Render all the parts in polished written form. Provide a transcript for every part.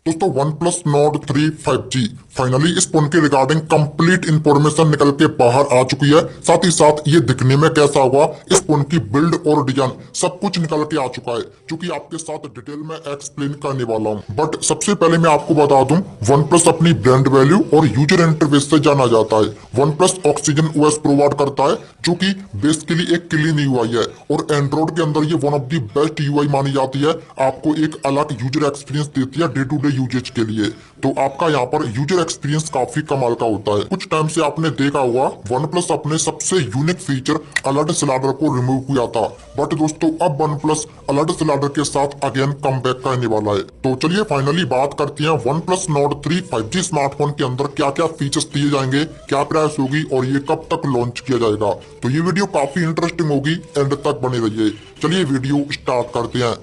दोस्तों OnePlus Nord 3 5G finally इस phone के रिगार्डिंग कंप्लीट इंफॉर्मेशन निकल के बाहर आ चुकी है। साथ ही साथ ये दिखने में कैसा होगा, इस फोन की बिल्ड और डिजाइन सब कुछ निकल के आ चुका है, जो कि आपके साथ डिटेल में एक्सप्लेन करने वाला हूं। बट सबसे पहले मैं आपको बता दूं, OnePlus अपनी ब्रांड वैल्यू और यूजर इंटरफेस से जाना जाता है। OnePlus ऑक्सीजन OS प्रोवाइड करता है, जो कि बेसिकली एक क्लीन यूआई है और एंड्रॉइड के अंदर ये one of the best UI मानी जाती है। आपको एक अलग यूजर एक्सपीरियंस देती है डे टू डे यूजेज के लिए। तो आपका यहाँ पर यूजर एक्सपीरियंस काफी कमाल का होता है। कुछ टाइम से आपने देखा होगा OnePlus अपने सबसे यूनिक फीचर अलर्ट स्लाइडर को रिमूव किया था, बट दोस्तों अब OnePlus अलर्ट स्लाइडर के साथ अगेन कमबैक करने वाला है। तो चलिए फाइनली बात करते हैं OnePlus Nord 3 5G स्मार्टफोन के अंदर क्या क्या फीचर्स दिए जाएंगे, क्या प्राइस होगी और ये कब तक लॉन्च किया जाएगा। तो ये वीडियो काफी इंटरेस्टिंग होगी, एंड तक बने रहिए। चलिए वीडियो स्टार्ट करते हैं।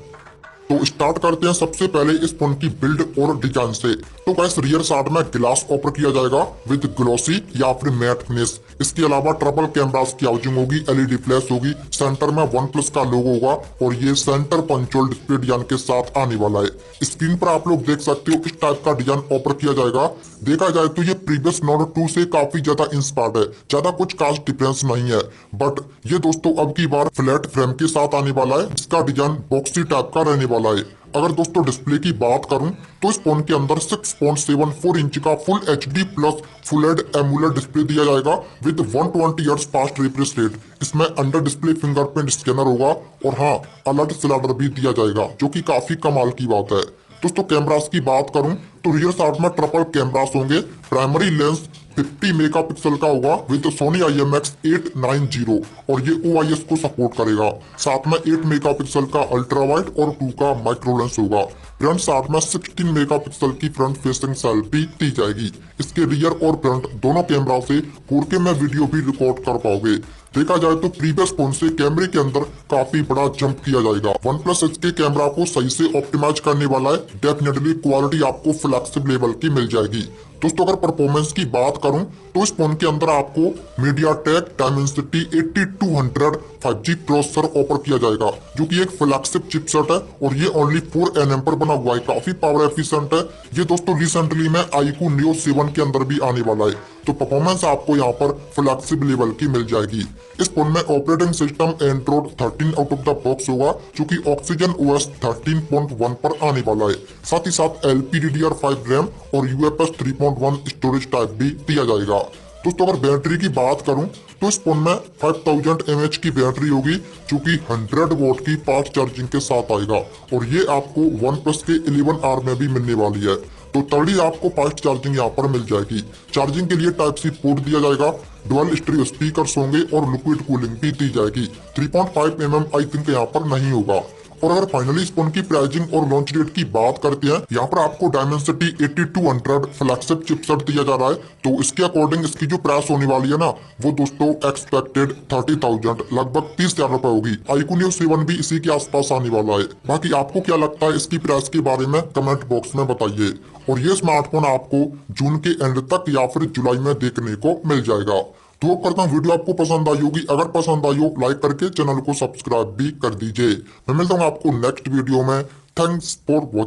तो स्टार्ट करते हैं सबसे पहले इस फोन की बिल्ड और डिजाइन से। तो गैस रियर साइड में ग्लास ऑफर किया जाएगा विद ग्लॉसी या फिर मैट फिनिश। इसके अलावा ट्रिपल कैमरास की हाउसिंग होगी, एलईडी फ्लैश होगी, सेंटर में OnePlus का लोगो होगा और ये सेंटर पंचुअल डिस्प्ले डिजाइन के साथ आने वाला है। स्क्रीन पर आप लोग देख सकते हो इस टाइप का डिजाइन ऑफर किया जाएगा। देखा जाए तो ये प्रीवियस Nord 2 से काफी ज्यादा इंस्पायर्ड है, ज्यादा कुछ खास डिफरेंस नहीं है। बट ये दोस्तों अब की बार फ्लैट फ्रेम के साथ आने वाला है, जिसका डिजाइन बॉक्सी टाइप का रहने वाला है। अगर दोस्तों डिस्प्ले की बात करूं तो इस फोन के अंदर 6.74 इंच का फुल HD प्लस फुल एड एमुलेट डिस्प्ले दिया जाएगा with 120 hertz fast refresh rate. इसमें अंडर डिस्प्ले फिंगरप्रिंट स्कैनर होगा और हाँ अलर्ट स्लाइडर भी दिया जाएगा, जो कि काफी कमाल की बात है। दोस्तों कैमरास की बात करूं तो रियर साइड में ट्रिपल कैमरास होंगे। प्राइमरी लेंस 50 मेगापिक्सल का होगा विद सोनी IMX890 और ये OIS को सपोर्ट करेगा। साथ में 8 मेगापिक्सल का अल्ट्रा वाइड और 2 का माइक्रो लेंस होगा। फ्रंट साइड में 16 मेगापिक्सल की फ्रंट फेसिंग सेल्फी दी जाएगी। इसके रियर और फ्रंट दोनों कैमरा से 4K में वीडियो भी रिकॉर्ड कर पाओगे। देखा जाए तो प्रीवियस फोन से कैमरे के अंदर काफी बड़ा जंप किया जाएगा। OnePlus इसके कैमरा को सही से ऑप्टिमाइज करने वाला है। डेफिनेटली क्वालिटी आपको फ्लैगशिप लेवल की मिल जाएगी। दोस्तों अगर परफॉर्मेंस की बात करूं तो इस फोन के अंदर आपको MediaTek Dimensity 8200 5G processor offer किया जाएगा, जो कि एक फ्लैगशिप चिपसेट है और ये ओनली 4nm पर बना हुआ है, काफी पावर एफिशिएंट है। ये दोस्तों रिसेंटली में iQOO Neo 7 के अंदर भी आने वाला है, तो परफॉर्मेंस आपको यहाँ पर फ्लैगशिप लेवल की मिल जाएगी। इस फोन में operating system Android 13 out of the box होगा, जो कि ऑक्सीजन OS 13.1 पर आने वाला है। साथ ही साथ LPDDR5 रैम और UFS 3.1 स्टोरेज टाइप भी दिया जाएगा। दोस्तों अगर बैटरी की बात करूं तो इस फोन में 5000 mAh की बैटरी होगी, जो कि 100 वॉट की फास्ट चार्जिंग के साथ आएगा और ये आपको OnePlus के 11R में भी मिलने वाली है। तो तगड़ी आपको फास्ट चार्जिंग यहाँ पर मिल जाएगी। चार्जिंग के लिए टाइप सी पोर्ट दिया जाएगा, डुअल स्टीरियो स्पीकर्स होंगे और लिक्विड कूलिंग भी दी जाएगी। 3.5 आई थिंक यहाँ पर नहीं होगा। और अगर फाइनली इस फोन की प्राइसिंग और लॉन्च डेट की बात करते हैं, यहाँ पर आपको Dimensity 8200 फ्लैगशिप चिपसेट दिया जा रहा है। तो इसके अकॉर्डिंग इसकी जो प्राइस होने वाली है ना, वो दोस्तों एक्सपेक्टेड 30,000 लगभग 30,000 रुपए होगी। iQOO Neo 7 भी इसी के आसपास आने वाला है। बाकी आपको क्या लगता है इसकी प्राइस के बारे में कमेंट बॉक्स में बताइए। और ये स्मार्टफोन आपको जून के एंड तक या फिर जुलाई में देखने को मिल जाएगा। तो होप करता हूँ वीडियो आपको पसंद आई होगी। अगर पसंद आई हो लाइक करके चैनल को सब्सक्राइब भी कर दीजिए। मैं मिलता हूँ आपको नेक्स्ट वीडियो में। Thanks for watching.